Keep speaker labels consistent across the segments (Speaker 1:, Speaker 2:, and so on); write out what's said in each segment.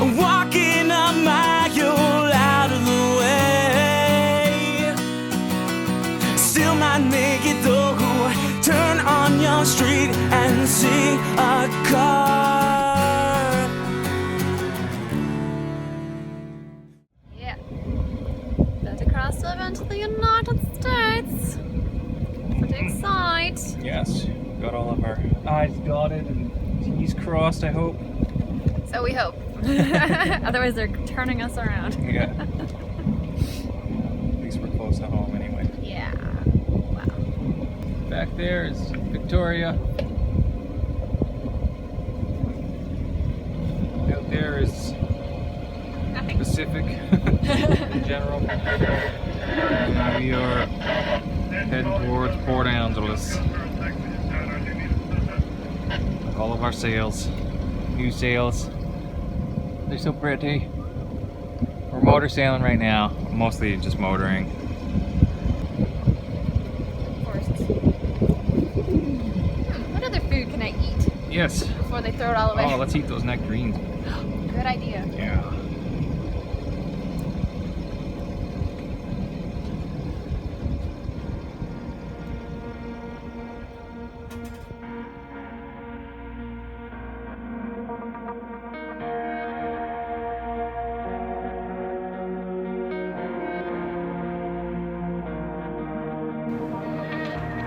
Speaker 1: walking a mile out of the way. Still might make it though. Turn on your street and see a car.
Speaker 2: Yeah. About to cross over into the United States. Pretty excited.
Speaker 3: Yes, got all of our I's dotted and T's crossed, I hope.
Speaker 2: So we hope. Otherwise they're turning us around.
Speaker 3: Yeah. At least we're close to home anyway.
Speaker 2: Yeah. Wow.
Speaker 3: Back there is Victoria. Out there is
Speaker 2: Nothing.
Speaker 3: Pacific in general. And we are heading towards Port Angeles. All of our sails, new sails. They're so pretty. We're motor sailing right now, mostly just motoring.
Speaker 2: Of course. What other food can I eat
Speaker 3: Yes.
Speaker 2: before they throw it all away?
Speaker 3: Oh, let's eat those nectarines.
Speaker 2: Good idea.
Speaker 3: Yeah.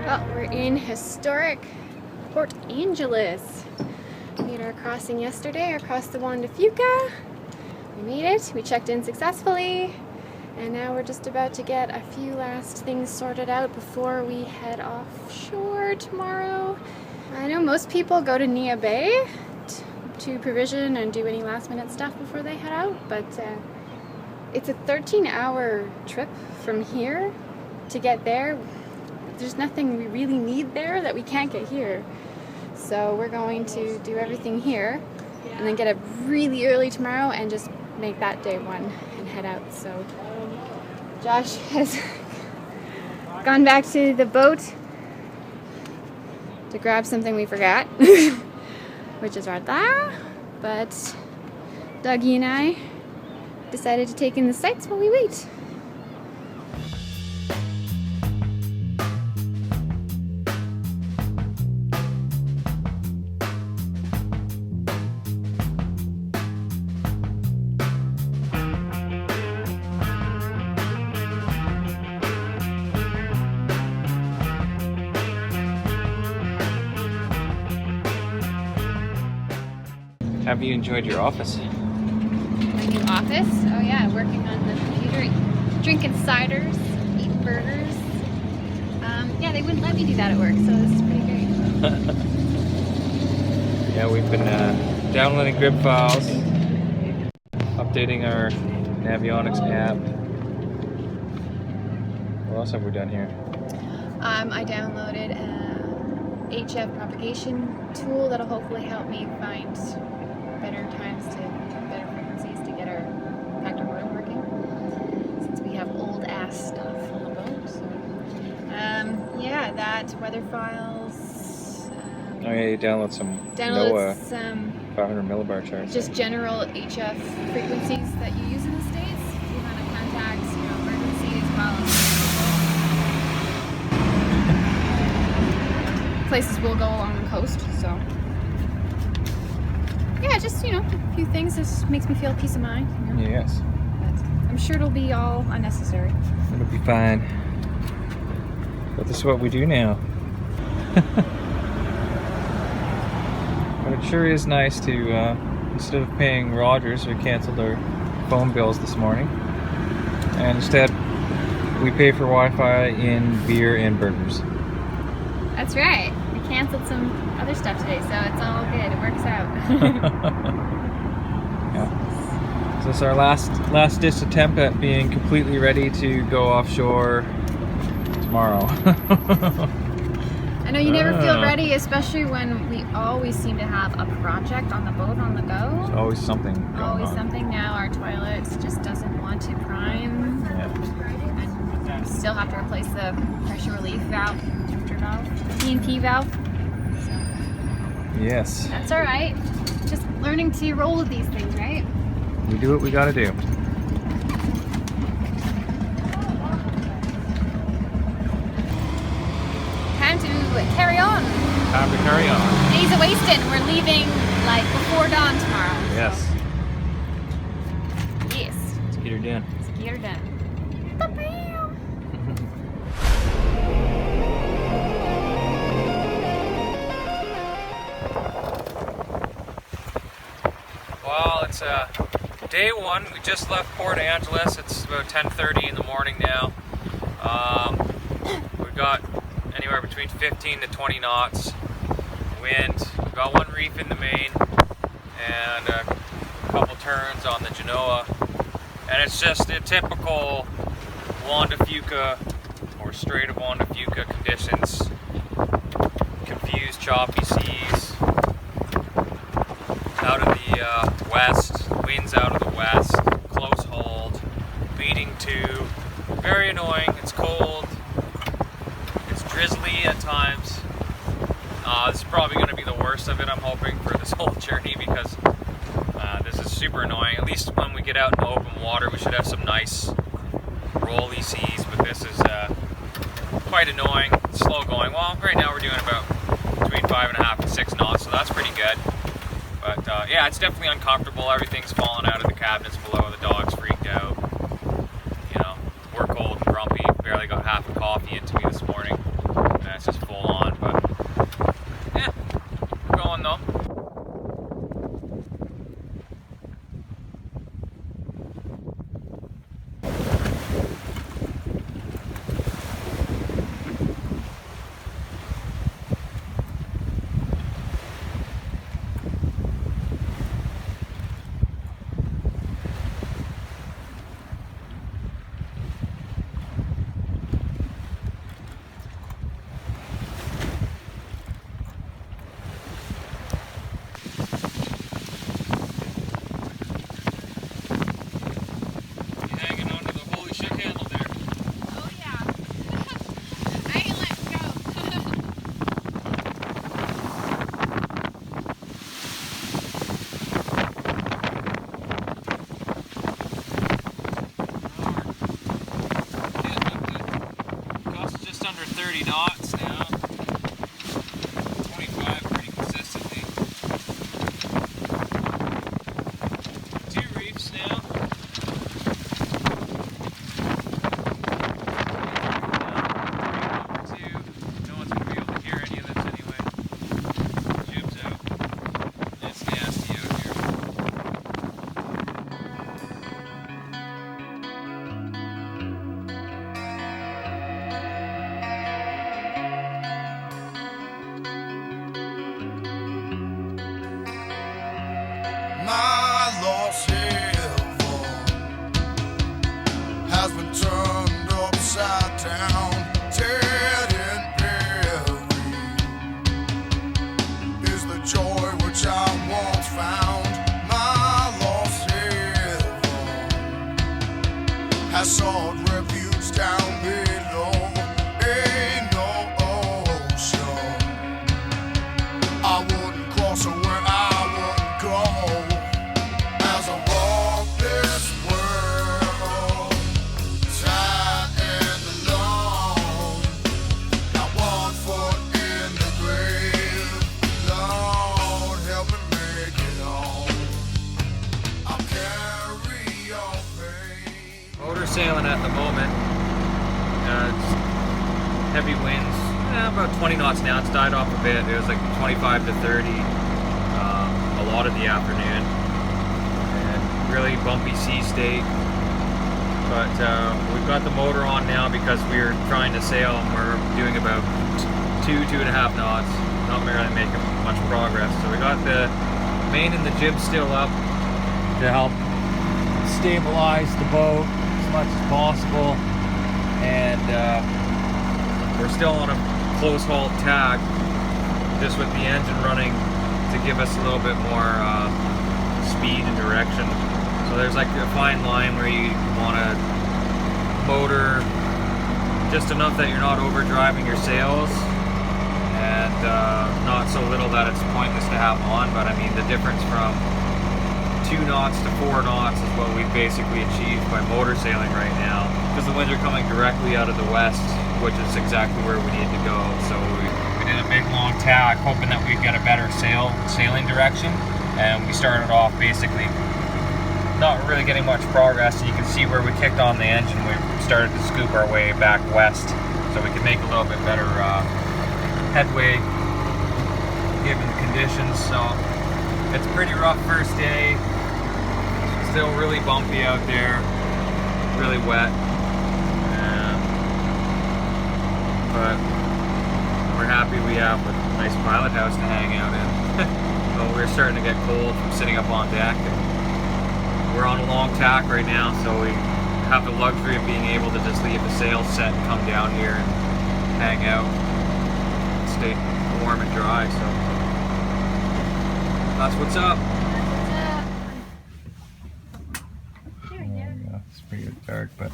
Speaker 2: Well, we're in historic Port Angeles. We made our crossing yesterday across the Juan de Fuca. We made it, we checked in successfully, and now we're just about to get a few last things sorted out before we head offshore tomorrow. I know most people go to Nia Bay to provision and do any last minute stuff before they head out, but it's a 13-hour trip from here to get there. There's nothing we really need there that we can't get here. So we're going to do everything here and then get up really early tomorrow and just make that day one and head out. So Josh has gone back to the boat to grab something we forgot, which is right there. But Dougie and I decided to take in the sights while we wait.
Speaker 3: Have you enjoyed your office?
Speaker 2: My new office? Oh yeah, working on the computer, drinking ciders, eating burgers. Yeah, they wouldn't let me do that at work, so this is pretty great.
Speaker 3: Yeah, we've been downloading grip files, updating our Navionics app. What else have we done here?
Speaker 2: I downloaded a HF propagation tool that'll hopefully help me find better times to better frequencies to get our factor modem working, since we have old ass stuff on the boat. So, yeah, that weather files.
Speaker 3: Oh yeah, you download some NOAA
Speaker 2: Some
Speaker 3: 500 millibar charts.
Speaker 2: just general HF frequencies that you use in the States. If you want to contact, emergency as well as places will go along the coast. So yeah, just a few things. This makes me feel peace of mind.
Speaker 3: Yes.
Speaker 2: But I'm sure it'll be all unnecessary.
Speaker 3: It'll be fine. But this is what we do now. But it sure is nice to, instead of paying Rogers, we canceled our phone bills this morning. And instead, we pay for Wi-Fi in beer and burgers.
Speaker 2: That's right. We canceled some other stuff today, so it's all good. It works out.
Speaker 3: Yeah. So it's our last ditch attempt at being completely ready to go offshore tomorrow.
Speaker 2: I know you never feel ready, especially when we always seem to have a project on the boat on the go.
Speaker 3: There's always something going
Speaker 2: Always
Speaker 3: on.
Speaker 2: something. Now our toilet just doesn't want to prime.
Speaker 3: Yeah.
Speaker 2: And we still have to replace the pressure relief valve, temperature valve, P&P valve. So
Speaker 3: Yes.
Speaker 2: that's all right. Just learning to roll with these things, right?
Speaker 3: we do what we gotta do.
Speaker 2: Time to carry on.
Speaker 3: Time to carry on.
Speaker 2: Days are wasted. We're leaving like before dawn tomorrow.
Speaker 3: Yes.
Speaker 2: Yes.
Speaker 3: Let's get her done.
Speaker 2: Let's get her done.
Speaker 3: Well, it's day one. We just left Port Angeles. It's about 10:30 in the morning now. We've got anywhere between 15 to 20 knots wind. We've got one reef in the main and a couple turns on the Genoa. And it's just a typical Juan de Fuca or Strait of Juan de Fuca conditions. Confused, choppy seas. Out of the west, winds out of the west, close hold, leading to, very annoying, it's cold, it's drizzly at times. This is probably going to be the worst of it, I'm hoping, for this whole journey because this is super annoying. At least when we get out in open water, we should have some nice rolly seas, but this is quite annoying, slow going. Well, right now we're doing about between 5.5 and 6 knots, so that's pretty good. But yeah, it's definitely uncomfortable. Everything's falling out of the cabinets below. The dog's freaked out. You know, we're cold and grumpy. Barely got half a coffee into me this morning. And it's just full on. But yeah, we're going though. Under 30 knots now. 25 pretty consistently. 2 reefs now. No one's going to be able to hear any of this anyway. Jib's out. It's nasty out here.
Speaker 4: My lost heaven has been turned upside down, dead and buried is the joy which I once found. My lost heaven has sought refuge down below. Ain't no ocean I wouldn't cross or where I wouldn't go. As I walk this world, tired and alone, got 1 foot in the grave. Lord, help me make it home. I'll carry your pain.
Speaker 3: Motor sailing at the moment. It's heavy winds. About 20 knots now. It's died off a bit. It was like 25 to 30 a lot of the afternoon. And really bumpy sea state. But we've got the motor on now because we're trying to sail and we're doing about 2.5 knots. Not really making much progress. So we got the main and the jib still up to help stabilize the boat as much as possible. And we're still on a close haul tack, just with the engine running to give us a little bit more speed and direction. So there's like a fine line where you want to motor just enough that you're not overdriving your sails and not so little that it's pointless to have on. But I mean, the difference from 2 knots to 4 knots is what we've basically achieved by motor sailing right now. Because the winds are coming directly out of the west, which is exactly where we need to go. So we did a big long tack, hoping that we'd get a better sailing direction. And we started off basically not really getting much progress. You can see where we kicked on the engine. We started to scoop our way back west, so we could make a little bit better headway given the conditions. So it's a pretty rough first day. Still really bumpy out there, really wet. But we're happy we have a nice pilot house to hang out in. Well, we're starting to get cold from sitting up on deck, and we're on a long tack right now, so we have the luxury of being able to just leave the sails set and come down here and hang out and stay warm and dry. So that's what's up.
Speaker 2: There we go.
Speaker 3: It's pretty dark, but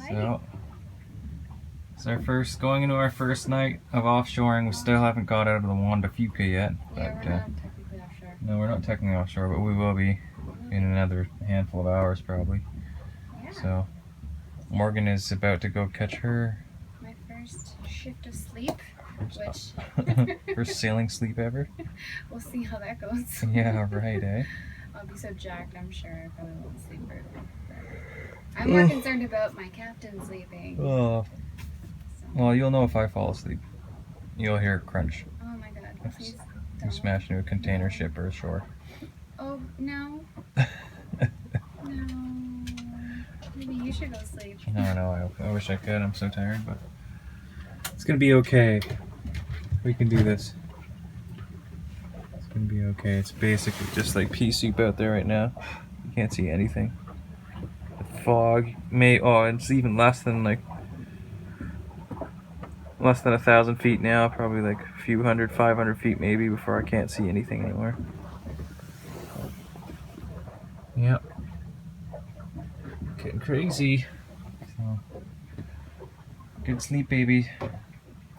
Speaker 3: so it's our first, going into our first night of offshoring. We still haven't got out of the Juan de Fuca yet, but
Speaker 2: Yeah, we're not technically offshore.
Speaker 3: no, we're not technically offshore, but we will be in another handful of hours probably.
Speaker 2: Yeah.
Speaker 3: So Morgan is about to go catch her
Speaker 2: My first shift of sleep, which
Speaker 3: first sailing sleep ever.
Speaker 2: we'll see how that goes.
Speaker 3: Yeah, right, eh?
Speaker 2: I'll be so jacked, I'm sure I probably won't sleep very well. I'm more concerned about my captain sleeping.
Speaker 3: Oh,
Speaker 2: So.
Speaker 3: well, you'll know if I fall asleep. You'll hear a crunch.
Speaker 2: Oh my god, please
Speaker 3: You
Speaker 2: don't.
Speaker 3: smash into a container ship or a shore.
Speaker 2: Oh, no. No. Maybe you should go sleep.
Speaker 3: No, I wish I could. I'm so tired, but it's gonna be okay. We can do this. It's gonna be okay. It's basically just like pea soup out there right now. You can't see anything. The fog it's even less than 1,000 feet now. Probably like a few 500 feet maybe before I can't see anything anymore. Yep. Getting crazy. So, good sleep, baby.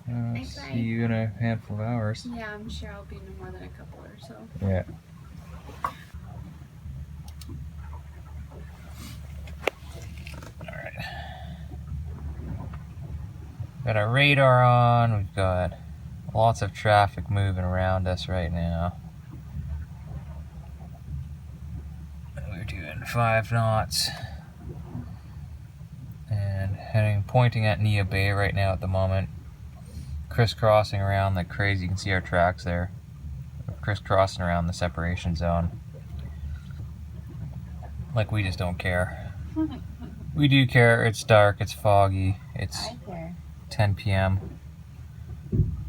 Speaker 2: Thanks,
Speaker 3: See
Speaker 2: bye.
Speaker 3: you in a handful of hours.
Speaker 2: Yeah, I'm sure I'll be no more than a couple or so.
Speaker 3: Yeah. Alright. Got our radar on. We've got lots of traffic moving around us right now. We're doing 5 knots. And pointing at Nia Bay right now at the moment. Crisscrossing around like crazy. You can see our tracks there. We're crisscrossing around the separation zone. Like we just don't care. We do care. It's dark, it's foggy, it's
Speaker 2: I care.
Speaker 3: 10 p.m.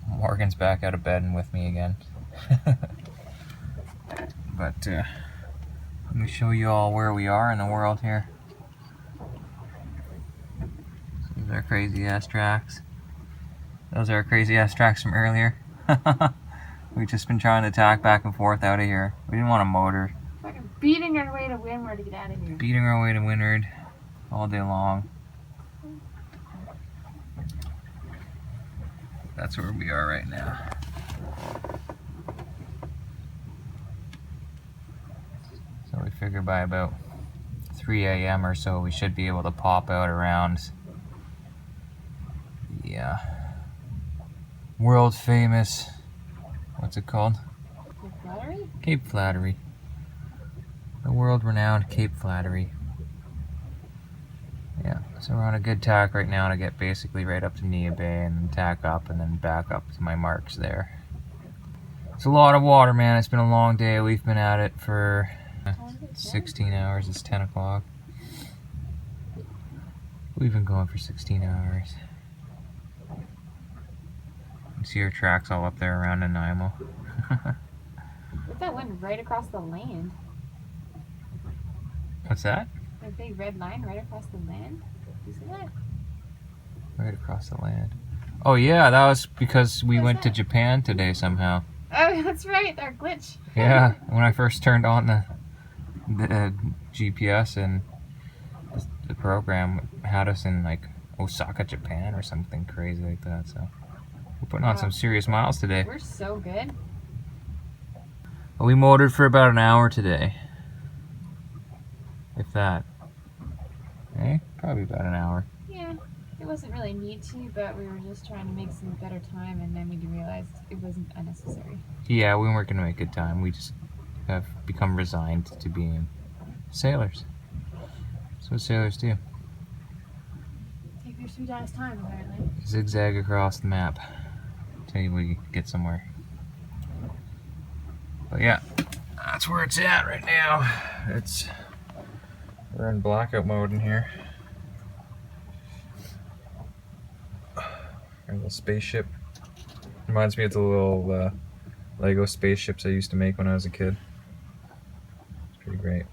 Speaker 3: Morgan's back out of bed and with me again. But let me show you all where we are in the world here. These are crazy ass tracks. Those are crazy ass tracks from earlier. We've just been trying to tack back and forth out of here. We didn't want a motor.
Speaker 2: Fucking beating our way to windward to get out of here.
Speaker 3: Beating our way to windward all day long. That's where we are right now. So we figure by about 3 a.m. or so we should be able to pop out around the world famous, what's it called?
Speaker 2: Cape Flattery?
Speaker 3: Cape Flattery. The world renowned Cape Flattery. Yeah, so we're on a good tack right now to get basically right up to Nia Bay and then tack up and then back up to my marks there. It's a lot of water, man. It's been a long day. We've been at it for 16 hours. It's 10 o'clock. We've been going for 16 hours. You see our tracks all up there around Nanaimo.
Speaker 2: That went right across the land.
Speaker 3: What's that?
Speaker 2: The big red line right across the land. You see that?
Speaker 3: Right across the land. Oh yeah, that was because we
Speaker 2: What's
Speaker 3: went to
Speaker 2: that?
Speaker 3: Japan today somehow.
Speaker 2: Oh, that's right. Our glitch.
Speaker 3: Yeah, when I first turned on the GPS and the program had us in like Osaka, Japan or something crazy like that. So we're putting on some serious miles today.
Speaker 2: We're so good.
Speaker 3: We motored for about an hour today. If that. Eh? Probably about an hour.
Speaker 2: Yeah, it wasn't really need to, but we were just trying to make some better time, and then we realized it wasn't unnecessary.
Speaker 3: Yeah, we weren't gonna make good time. We just have become resigned to being sailors. That's what sailors do.
Speaker 2: Take your sweet ass time, apparently.
Speaker 3: Zigzag across the map till we get somewhere. But yeah, that's where it's at right now. We're in blackout mode in here. Our little spaceship reminds me of the little Lego spaceships I used to make when I was a kid. It's pretty great.